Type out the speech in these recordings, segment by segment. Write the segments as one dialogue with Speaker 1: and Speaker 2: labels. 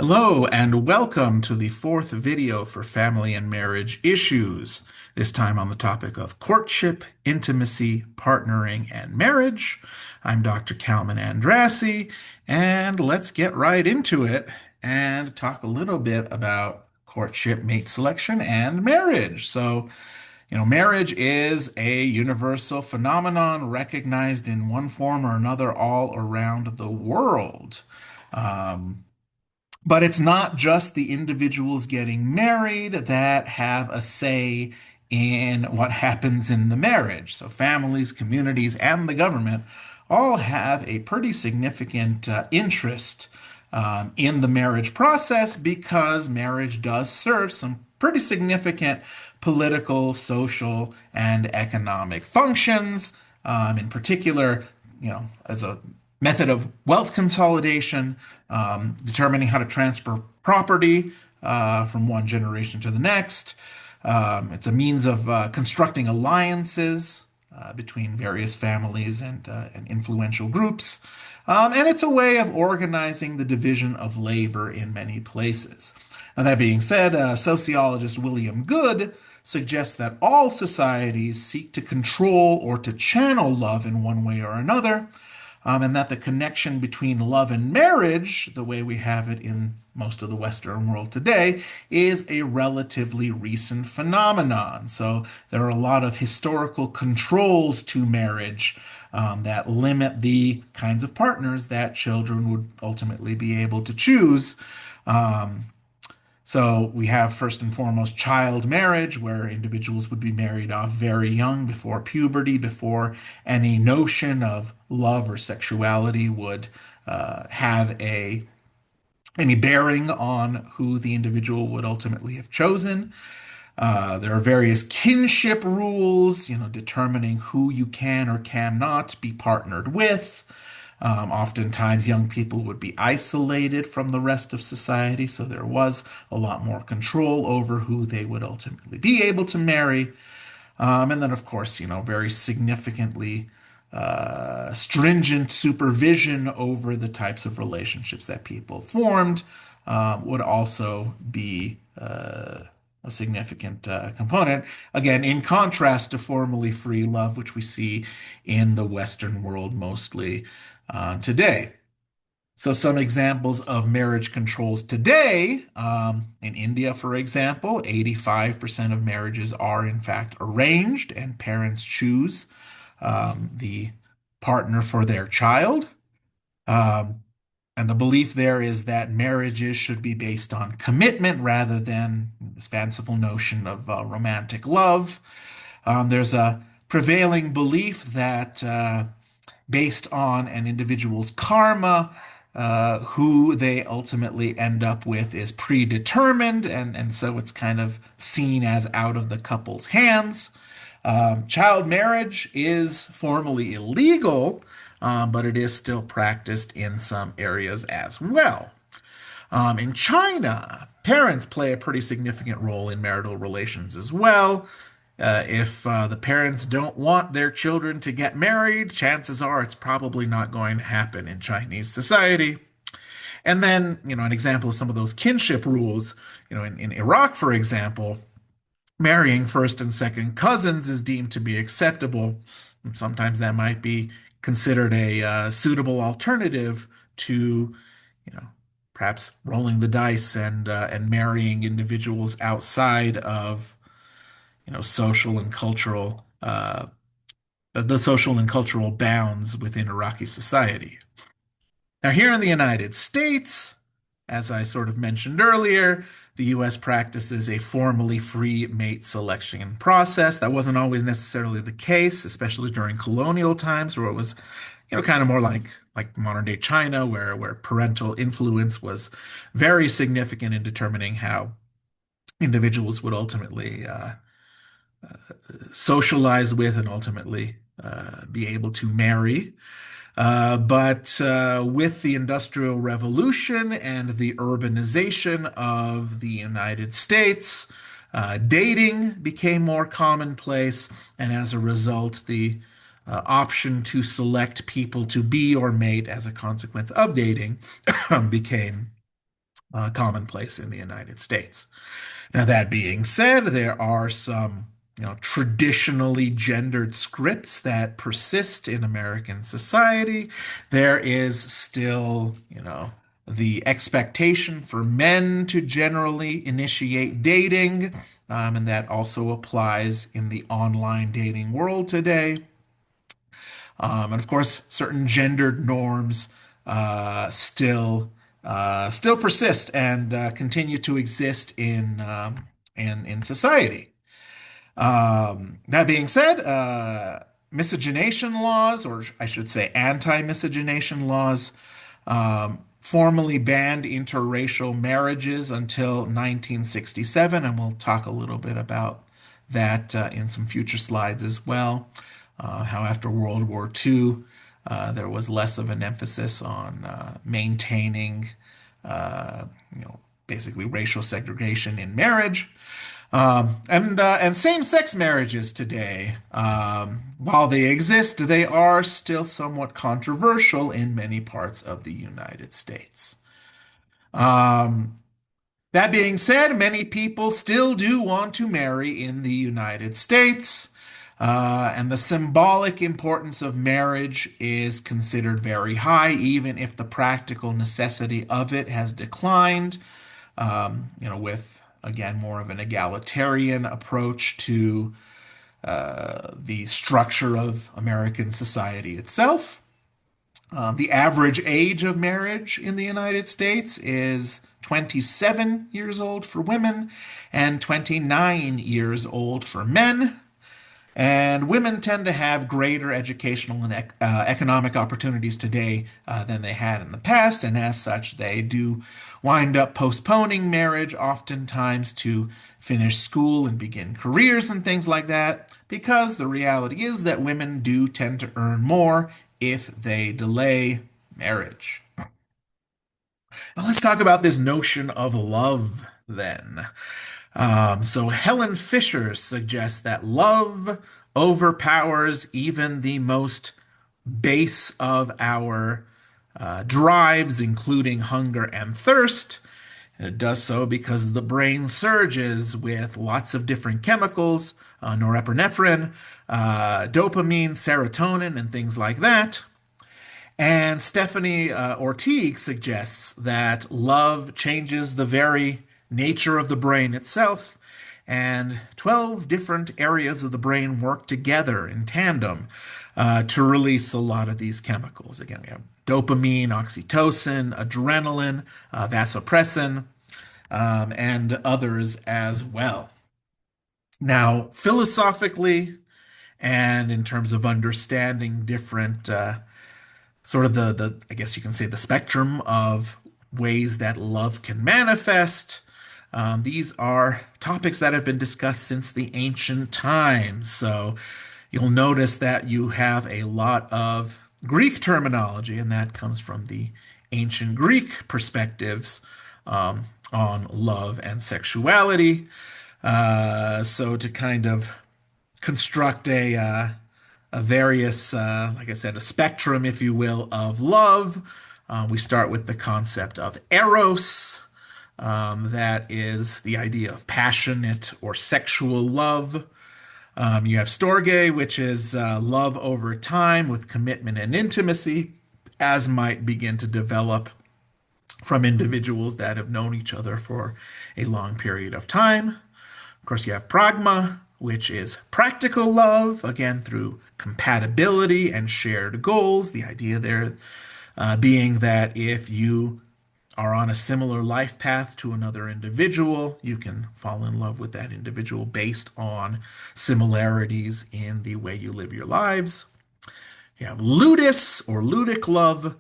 Speaker 1: Hello and welcome to the fourth video for family and marriage issues. This time on the topic of courtship, intimacy, partnering, and marriage. I'm Dr. Kalman Andrassy, and let's get right into it and talk a little bit about courtship, mate selection, and marriage. Marriage is a universal phenomenon recognized in one form or another all around the world. Um, but it's not just the individuals getting married that have a say in what happens in the marriage. So families, communities, and the government all have a pretty significant interest in the marriage process because marriage does serve some pretty significant political, social, and economic functions. In particular, as a method of wealth consolidation, determining how to transfer property from one generation to the next. It's a means of constructing alliances between various families and influential groups. And it's a way of organizing the division of labor in many places. Now, that being said, sociologist William Good suggests that all societies seek to control or to channel love in one way or another, and that the connection between love and marriage, the way we have it in most of the Western world today, is a relatively recent phenomenon. So there are a lot of historical controls to marriage that limit the kinds of partners that children would ultimately be able to choose. Um, so we have first and foremost child marriage, where individuals would be married off very young, before puberty, before any notion of love or sexuality would have any bearing on who the individual would ultimately have chosen. There are various kinship rules, determining who you can or cannot be partnered with. Oftentimes, young people would be isolated from the rest of society, so there was a lot more control over who they would ultimately be able to marry. And then, of course, very significantly stringent supervision over the types of relationships that people formed would also be a significant component. Again, in contrast to formally free love, which we see in the Western world mostly today. So, some examples of marriage controls today, in India, for example, 85% of marriages are in fact arranged, and parents choose the partner for their child. Um, and the belief there is that marriages should be based on commitment rather than this fanciful notion of romantic love. There's a prevailing belief that based on an individual's karma, who they ultimately end up with is predetermined, and so it's kind of seen as out of the couple's hands. Child marriage is formally illegal, but it is still practiced in some areas as well. In China, parents play a pretty significant role in marital relations as well. If the parents don't want their children to get married, chances are it's probably not going to happen in Chinese society. And then, an example of some of those kinship rules, in Iraq, for example, marrying first and second cousins is deemed to be acceptable. Sometimes that might be considered a suitable alternative to, you know, perhaps rolling the dice and marrying individuals outside of, social and cultural the social and cultural bounds within Iraqi society. Now, here in the United States, as I sort of mentioned earlier, the U.S. practices a formally free mate selection process. That wasn't always necessarily the case, especially during colonial times, where it was, kind of more like modern day China, where parental influence was very significant in determining how individuals would ultimately socialize with and ultimately be able to marry. But with the Industrial Revolution and the urbanization of the United States, dating became more commonplace, and as a result, the option to select people to be or mate as a consequence of dating became commonplace in the United States. Now, that being said, there are some, traditionally gendered scripts that persist in American society. There is still, the expectation for men to generally initiate dating, and that also applies in the online dating world today. And of course, certain gendered norms still persist and continue to exist in society. That being said, miscegenation laws, or I should say anti-miscegenation laws, formally banned interracial marriages until 1967, and we'll talk a little bit about that in some future slides as well. How after World War II, there was less of an emphasis on maintaining, uh, basically racial segregation in marriage. And same-sex marriages today, while they exist, they are still somewhat controversial in many parts of the United States. That being said, many people still do want to marry in the United States, and the symbolic importance of marriage is considered very high, even if the practical necessity of it has declined. With again more of an egalitarian approach to the structure of American society itself. The average age of marriage in the United States is 27 years old for women and 29 years old for men. And women tend to have greater educational and economic opportunities today than they had in the past, and as such, they do wind up postponing marriage oftentimes to finish school and begin careers and things like that, because the reality is that women do tend to earn more if they delay marriage. Now, let's talk about this notion of love then. So Helen Fisher suggests that love overpowers even the most base of our drives, including hunger and thirst. And it does so because the brain surges with lots of different chemicals, norepinephrine, dopamine, serotonin, and things like that. And Stephanie Ortiz suggests that love changes the very nature of the brain itself, and 12 different areas of the brain work together in tandem to release a lot of these chemicals. Again, we have dopamine, oxytocin, adrenaline, vasopressin, and others as well. Now, philosophically, and in terms of understanding different sort of the I guess you can say the spectrum of ways that love can manifest. These are topics that have been discussed since the ancient times. So you'll notice that you have a lot of Greek terminology, and that comes from the ancient Greek perspectives on love and sexuality. So to kind of construct a various, like I said, a spectrum, if you will, of love. We start with the concept of eros. That is the idea of passionate or sexual love. You have storge, which is love over time with commitment and intimacy, as might begin to develop from individuals that have known each other for a long period of time. Of course, you have pragma, which is practical love, again, through compatibility and shared goals. The idea there being that if you are on a similar life path to another individual, you can fall in love with that individual based on similarities in the way you live your lives. You have ludus or ludic love,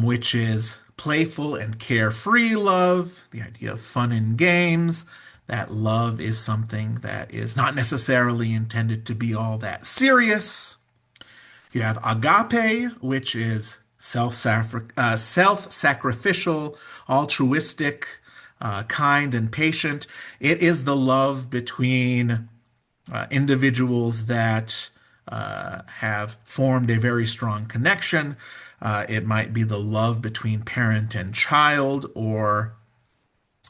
Speaker 1: which is playful and carefree love, the idea of fun and games. That love is something that is not necessarily intended to be all that serious. You have agape, which is self-sacrificial, altruistic, kind, and patient. It is the love between individuals that have formed a very strong connection. It might be the love between parent and child, or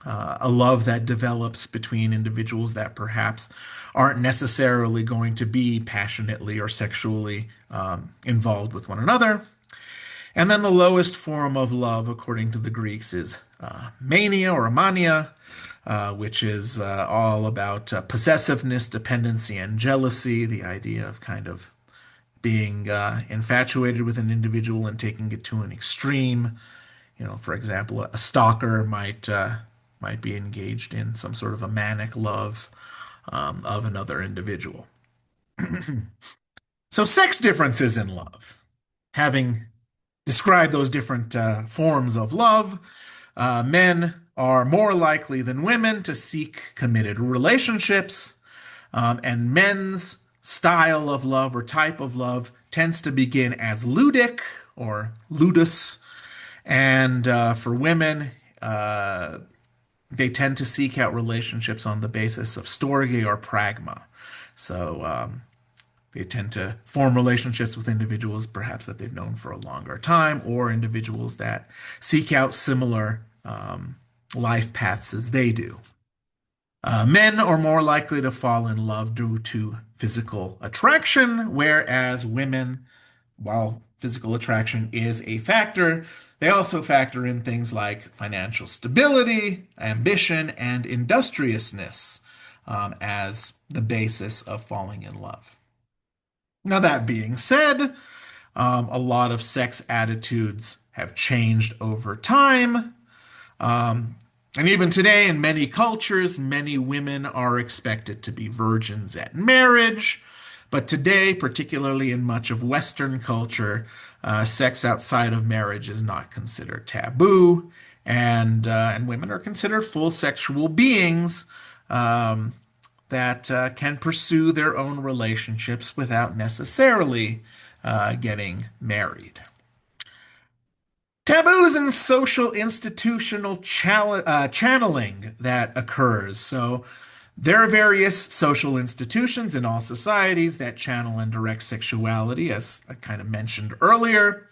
Speaker 1: a love that develops between individuals that perhaps aren't necessarily going to be passionately or sexually involved with one another. And then the lowest form of love, according to the Greeks, is mania or mania, which is all about possessiveness, dependency, and jealousy, the idea of kind of being infatuated with an individual and taking it to an extreme. For example, a stalker might be engaged in some sort of a manic love of another individual. So, sex differences in love. Having described those different forms of love, men are more likely than women to seek committed relationships, and men's style of love or type of love tends to begin as ludic or ludus, and for women, they tend to seek out relationships on the basis of storge or pragma. So they tend to form relationships with individuals perhaps that they've known for a longer time, or individuals that seek out similar life paths as they do. Men are more likely to fall in love due to physical attraction, whereas women, while physical attraction is a factor, they also factor in things like financial stability, ambition, and industriousness as the basis of falling in love. Now, that being said, a lot of sex attitudes have changed over time. And even today, in many cultures, many women are expected to be virgins at marriage. But today, particularly in much of Western culture, sex outside of marriage is not considered taboo, and women are considered full sexual beings that can pursue their own relationships without necessarily getting married. Taboos and social institutional channeling that occurs. So there are various social institutions in all societies that channel and direct sexuality, as I kind of mentioned earlier.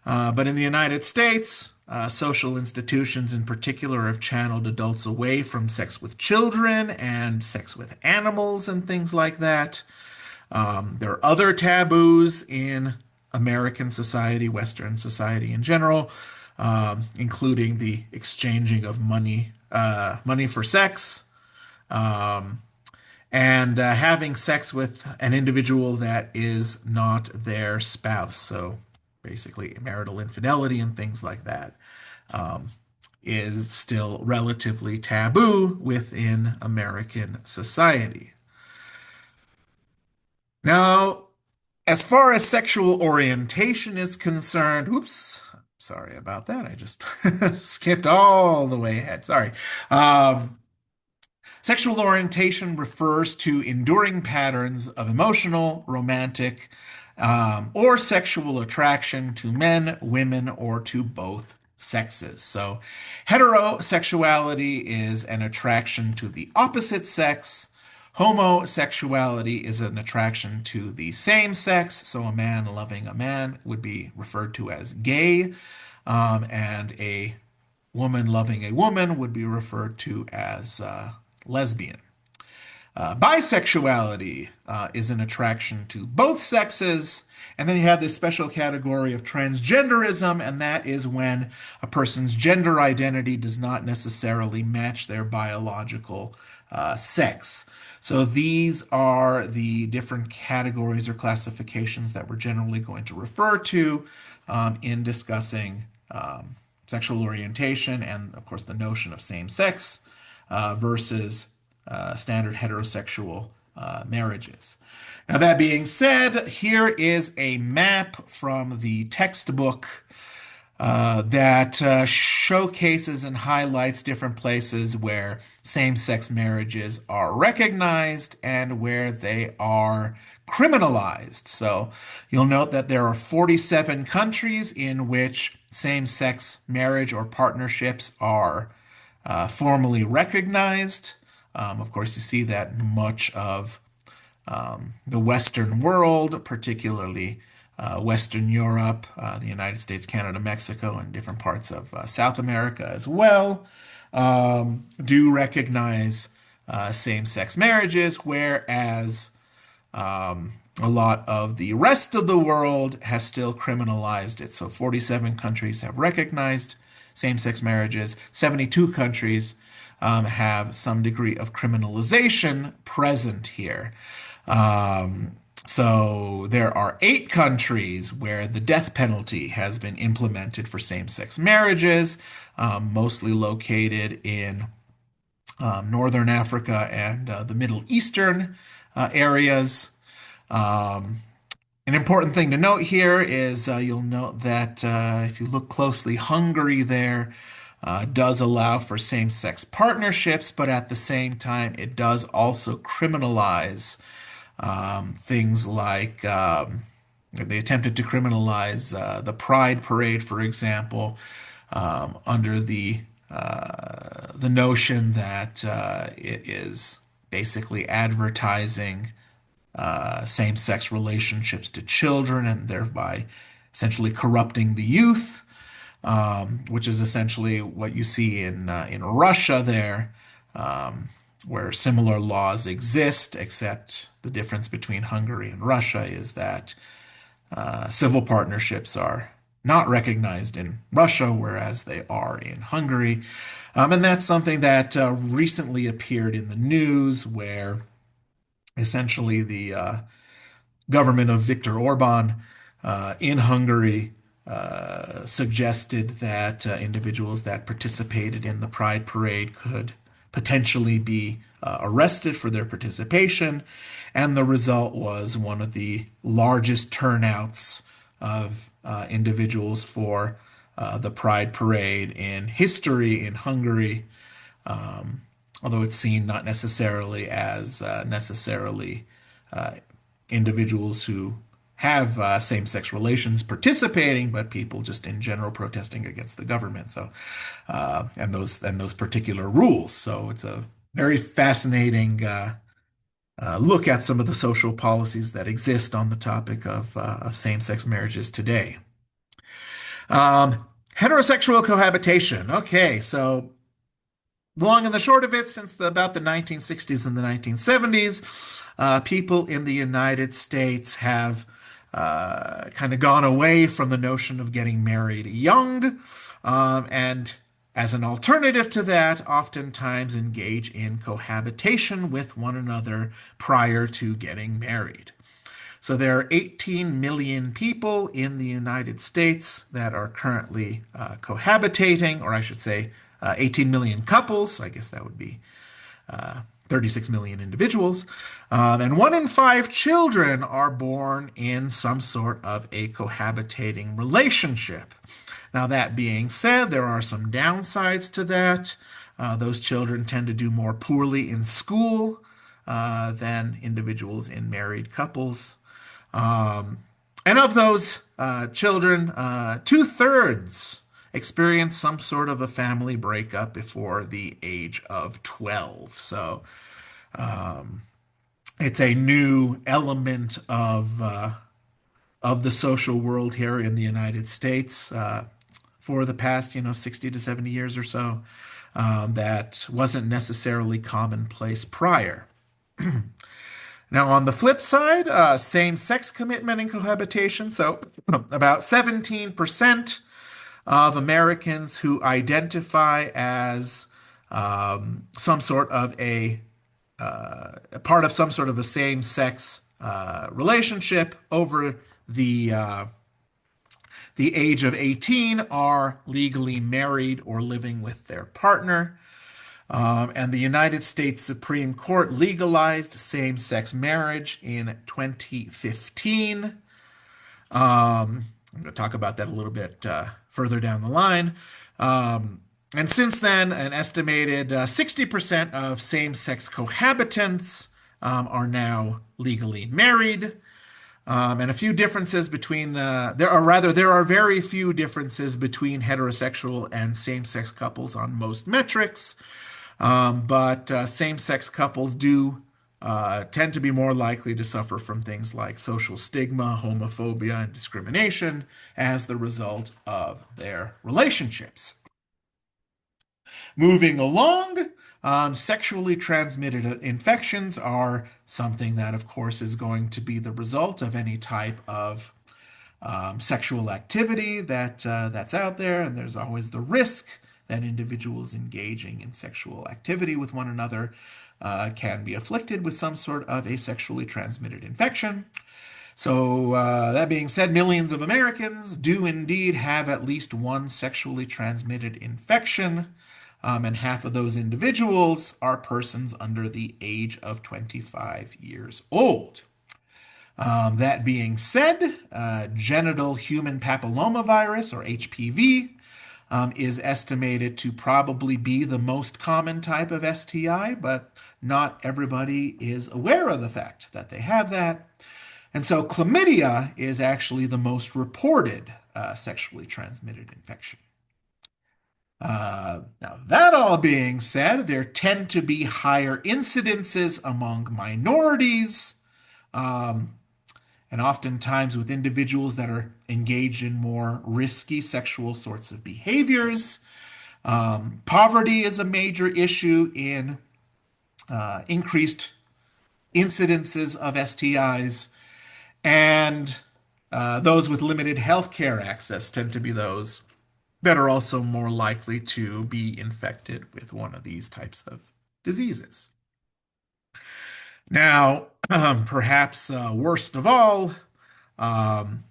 Speaker 1: But in the United States, social institutions in particular have channeled adults away from sex with children and sex with animals and things like that. There are other taboos in American society, Western society in general, including the exchanging of money for sex, and having sex with an individual that is not their spouse. So basically, marital infidelity and things like that is still relatively taboo within American society. Now, as far as sexual orientation is concerned, oops, sorry about that. I just skipped all the way ahead. Sorry. Sexual orientation refers to enduring patterns of emotional, romantic, or sexual attraction to men, women, or to both sexes. So, heterosexuality is an attraction to the opposite sex. Homosexuality is an attraction to the same sex. So, a man loving a man would be referred to as gay, and a woman loving a woman would be referred to as lesbian. Bisexuality is an attraction to both sexes. And then you have this special category of transgenderism, and that is when a person's gender identity does not necessarily match their biological sex. So these are the different categories or classifications that we're generally going to refer to in discussing sexual orientation and, of course, the notion of same sex versus standard heterosexual marriages. Now, that being said, here is a map from the textbook that showcases and highlights different places where same-sex marriages are recognized and where they are criminalized. So you'll note that there are 47 countries in which same-sex marriage or partnerships are formally recognized. Of course, you see that much of the Western world, particularly Western Europe, the United States, Canada, Mexico, and different parts of South America as well, do recognize same-sex marriages, whereas a lot of the rest of the world has still criminalized it. So 47 countries have recognized same-sex marriages. 72 countries have some degree of criminalization present here. So there are 8 countries where the death penalty has been implemented for same-sex marriages, mostly located in Northern Africa and the Middle Eastern areas. An important thing to note here is you'll note that if you look closely, Hungary there does allow for same-sex partnerships, but at the same time, it does also criminalize things like they attempted to criminalize the Pride Parade, for example, under the notion that it is basically advertising same-sex relationships to children and thereby essentially corrupting the youth, which is essentially what you see in Russia there, where similar laws exist, except the difference between Hungary and Russia is that civil partnerships are not recognized in Russia, whereas they are in Hungary. And that's something that recently appeared in the news, where essentially the government of Viktor Orban in Hungary suggested that individuals that participated in the Pride Parade could potentially be arrested for their participation. And the result was one of the largest turnouts of individuals for the Pride Parade in history in Hungary, although it's seen not necessarily as necessarily individuals who have same-sex relations participating, but people just in general protesting against the government. So, and those particular rules. So it's a very fascinating look at some of the social policies that exist on the topic of same-sex marriages today. Heterosexual cohabitation. Okay, so the long and the short of it, since about the 1960s and the 1970s, people in the United States have kind of gone away from the notion of getting married young, and as an alternative to that, oftentimes engage in cohabitation with one another prior to getting married. So there are 18 million people in the United States that are currently cohabitating, or I should say 18 million couples. I guess that would be 36 million individuals. And 1 in 5 children are born in some sort of a cohabitating relationship. Now, that being said, there are some downsides to that. Those children tend to do more poorly in school than individuals in married couples. And of those children, 2/3 experience some sort of a family breakup before the age of 12. So it's a new element of the social world here in the United States for the past, 60 to 70 years or so. That wasn't necessarily commonplace prior. Now, on the flip side, same-sex commitment and cohabitation. So about 17% of Americans who identify as some sort of a part of some sort of a same-sex relationship over the age of 18 are legally married or living with their partner. And the United States Supreme Court legalized same-sex marriage in 2015. I'm going to talk about that a little bit further down the line. And since then, an estimated 60% of same-sex cohabitants are now legally married. And a few differences between there are very few differences between heterosexual and same-sex couples on most metrics. But same-sex couples do tend to be more likely to suffer from things like social stigma, homophobia, and discrimination as the result of their relationships. Moving along, sexually transmitted infections are something that, of course, is going to be the result of any type of sexual activity that's out there, and there's always the risk that individuals engaging in sexual activity with one another can be afflicted with some sort of a sexually transmitted infection. So, that being said, millions of Americans do indeed have at least one sexually transmitted infection, and half of those individuals are persons under the age of 25 years old. That being said, genital human papillomavirus, or HPV, is estimated to probably be the most common type of STI, but not everybody is aware of the fact that they have that. And so chlamydia is actually the most reported sexually transmitted infection. Now, that all being said, there tend to be higher incidences among minorities, um, and oftentimes with individuals that are engaged in more risky sexual sorts of behaviors. Poverty is a major issue in increased incidences of STIs, and those with limited healthcare access tend to be those that are also more likely to be infected with one of these types of diseases. Now, perhaps worst of all, um,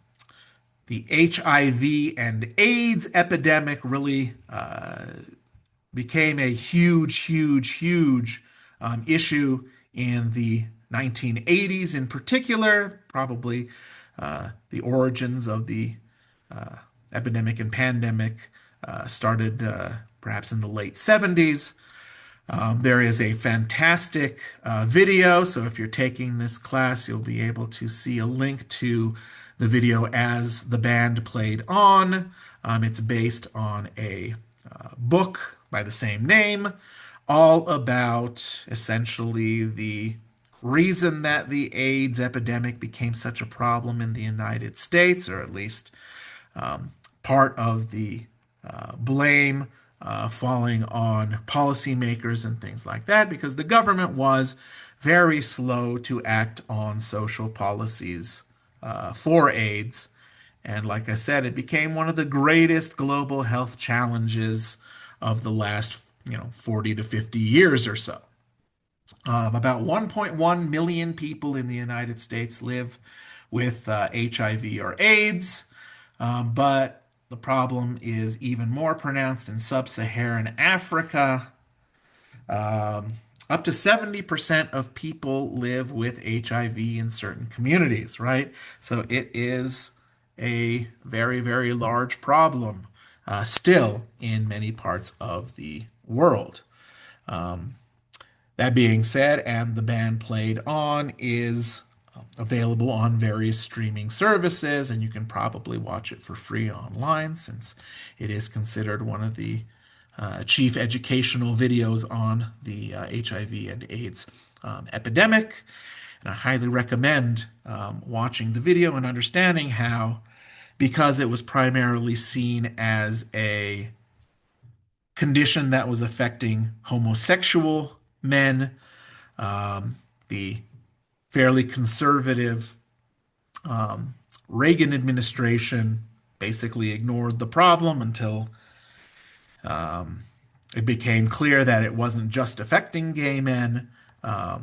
Speaker 1: the HIV and AIDS epidemic really became a huge issue in the 1980s in particular, probably the origins of the epidemic and pandemic started perhaps in the late 70s. There is a fantastic video, so if you're taking this class, you'll be able to see a link to the video as the band played on. It's based on a book by the same name, all about essentially the reason that the AIDS epidemic became such a problem in the United States, or at least part of the blame falling on policymakers and things like that, because the government was very slow to act on social policies for AIDS. And like I said, it became one of the greatest global health challenges of the last, 40 to 50 years or so. About 1.1 million people in the United States live with HIV or AIDS, but the problem is even more pronounced in sub-Saharan Africa. Up to 70% of people live with HIV in certain communities, right? So it is a very large problem still in many parts of the world. That being said, and the band played on is available on various streaming services, and you can probably watch it for free online since it is considered one of the chief educational videos on the HIV and AIDS epidemic. And I highly recommend watching the video and understanding how, because it was primarily seen as a condition that was affecting homosexual men, the fairly conservative Reagan administration basically ignored the problem until it became clear that it wasn't just affecting gay men. A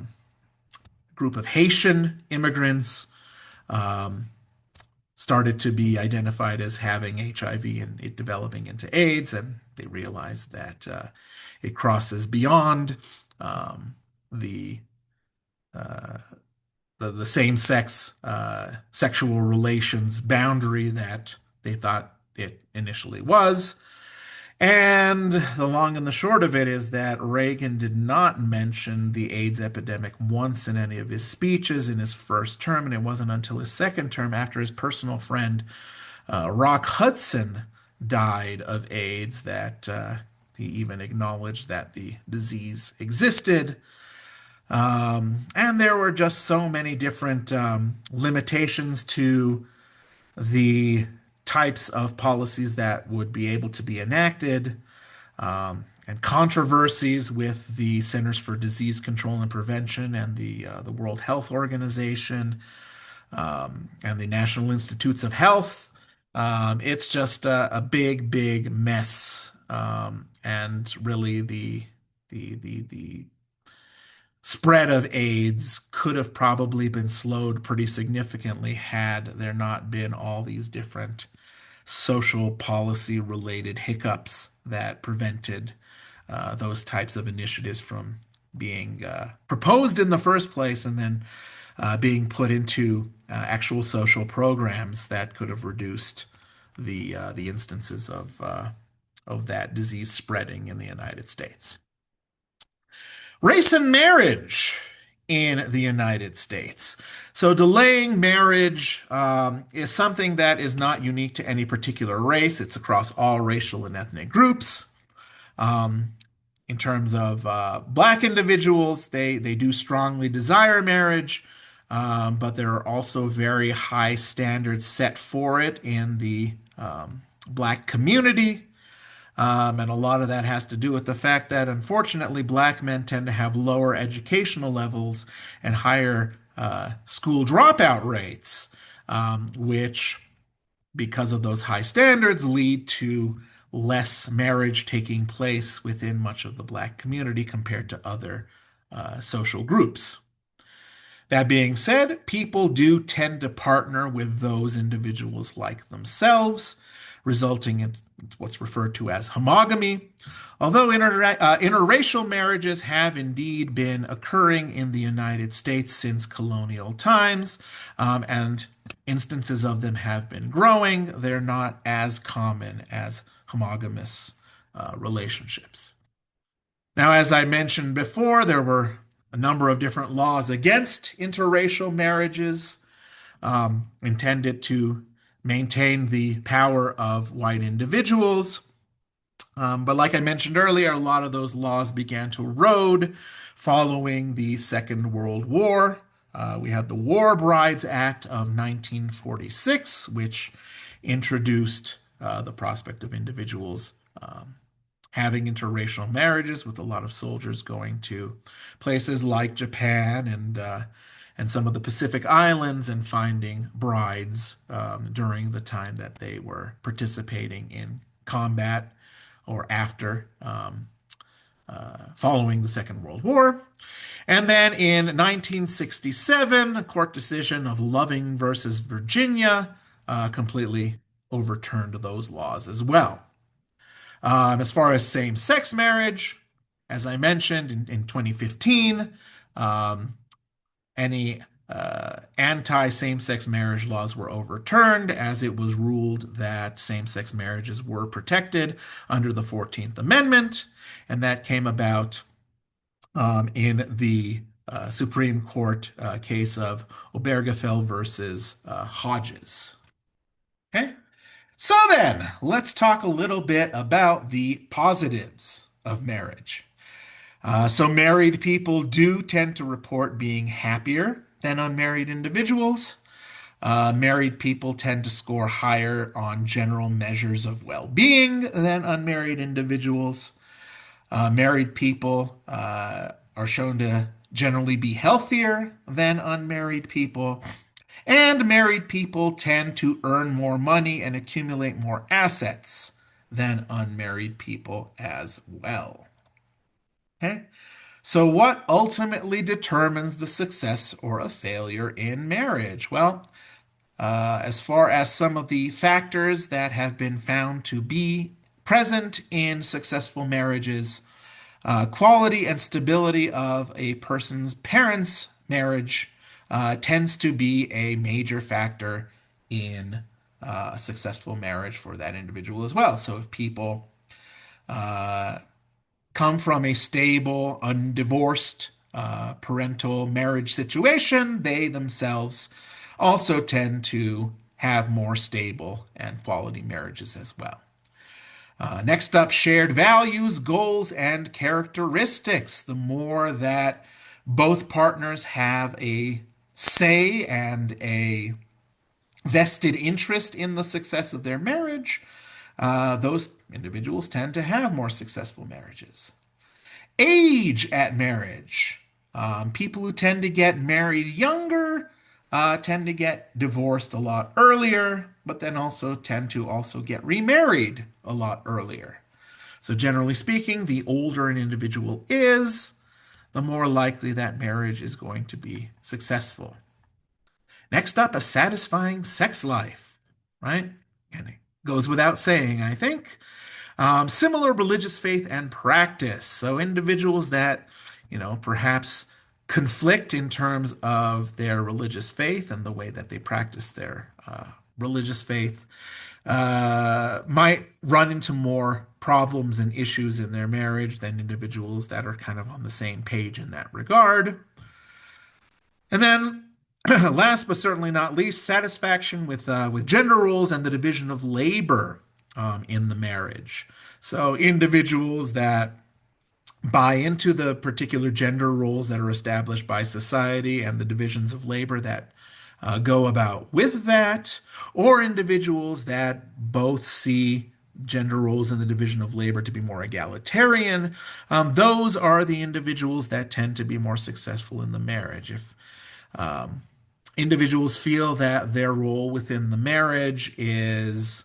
Speaker 1: group of Haitian immigrants started to be identified as having HIV and it developing into AIDS, and they realized that it crosses beyond the the same-sex sexual relations boundary that they thought it initially was. And the long and the short of it is that Reagan did not mention the AIDS epidemic once in any of his speeches in his first term, and it wasn't until his second term, after his personal friend Rock Hudson died of AIDS, that he even acknowledged that the disease existed. And there were just so many different limitations to the types of policies that would be able to be enacted. and controversies with the Centers for Disease Control and Prevention and the World Health Organization and the National Institutes of Health. It's just a big, big mess, and really the spread of AIDS could have probably been slowed pretty significantly had there not been all these different social policy related hiccups that prevented those types of initiatives from being proposed in the first place and then being put into actual social programs that could have reduced the instances of that disease spreading in the United States. Race and marriage in the United States. So, delaying marriage is something that is not unique to any particular race. It's across all racial and ethnic groups. In terms of black individuals, they do strongly desire marriage, but there are also very high standards set for it in the black community. And a lot of that has to do with the fact that, unfortunately, black men tend to have lower educational levels and higher school dropout rates, which, because of those high standards, lead to less marriage taking place within much of the black community compared to other social groups. That being said, people do tend to partner with those individuals like themselves, resulting in what's referred to as homogamy. Although interracial marriages have indeed been occurring in the United States since colonial times, and instances of them have been growing, they're not as common as homogamous relationships. Now, as I mentioned before, there were a number of different laws against interracial marriages intended to maintain the power of white individuals. But like I mentioned earlier, a lot of those laws began to erode following the Second World War. We had the War Brides Act of 1946, which introduced the prospect of individuals having interracial marriages, with a lot of soldiers going to places like Japan and some of the Pacific Islands and finding brides during the time that they were participating in combat or after, following the Second World War. And then in 1967, a court decision of Loving versus Virginia completely overturned those laws as well. As far as same-sex marriage, as I mentioned in 2015, any anti-same-sex marriage laws were overturned, as it was ruled that same-sex marriages were protected under the 14th Amendment, and that came about in the Supreme Court case of Obergefell versus Hodges. Okay? So then, let's talk a little bit about the positives of marriage. So married people do tend to report being happier than unmarried individuals. Married people tend to score higher on general measures of well-being than unmarried individuals. Married people are shown to generally be healthier than unmarried people. And married people tend to earn more money and accumulate more assets than unmarried people as well. Okay? So, what ultimately determines the success or a failure in marriage? Well, as far as some of the factors that have been found to be present in successful marriages, quality and stability of a person's parents' marriage tends to be a major factor in a successful marriage for that individual as well. So if people come from a stable, undivorced parental marriage situation, they themselves also tend to have more stable and quality marriages as well. Next up, shared values, goals, and characteristics. The more that both partners have a say and a vested interest in the success of their marriage, those individuals tend to have more successful marriages. Age at marriage. People who tend to get married younger tend to get divorced a lot earlier, but then also tend to also get remarried a lot earlier. So generally speaking, the older an individual is, the more likely that marriage is going to be successful. Next up, a satisfying sex life, right? And it goes without saying, I think. Similar religious faith and practice. So individuals that, perhaps conflict in terms of their religious faith and the way that they practice their religious faith might run into more problems and issues in their marriage than individuals that are kind of on the same page in that regard. And then, last but certainly not least, satisfaction with gender roles and the division of labor in the marriage. So individuals that buy into the particular gender roles that are established by society and the divisions of labor that go about with that, or individuals that both see gender roles and the division of labor to be more egalitarian. Those are the individuals that tend to be more successful in the marriage. If individuals feel that their role within the marriage is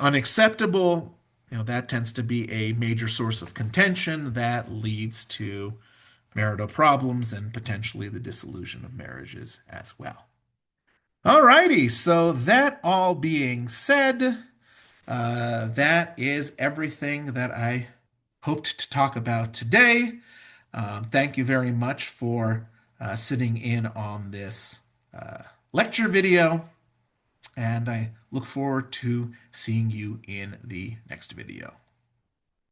Speaker 1: unacceptable, that tends to be a major source of contention that leads to marital problems and potentially the dissolution of marriages as well. Alrighty, so that all being said, that is everything that I hoped to talk about today. Thank you very much for sitting in on this lecture video, and I look forward to seeing you in the next video.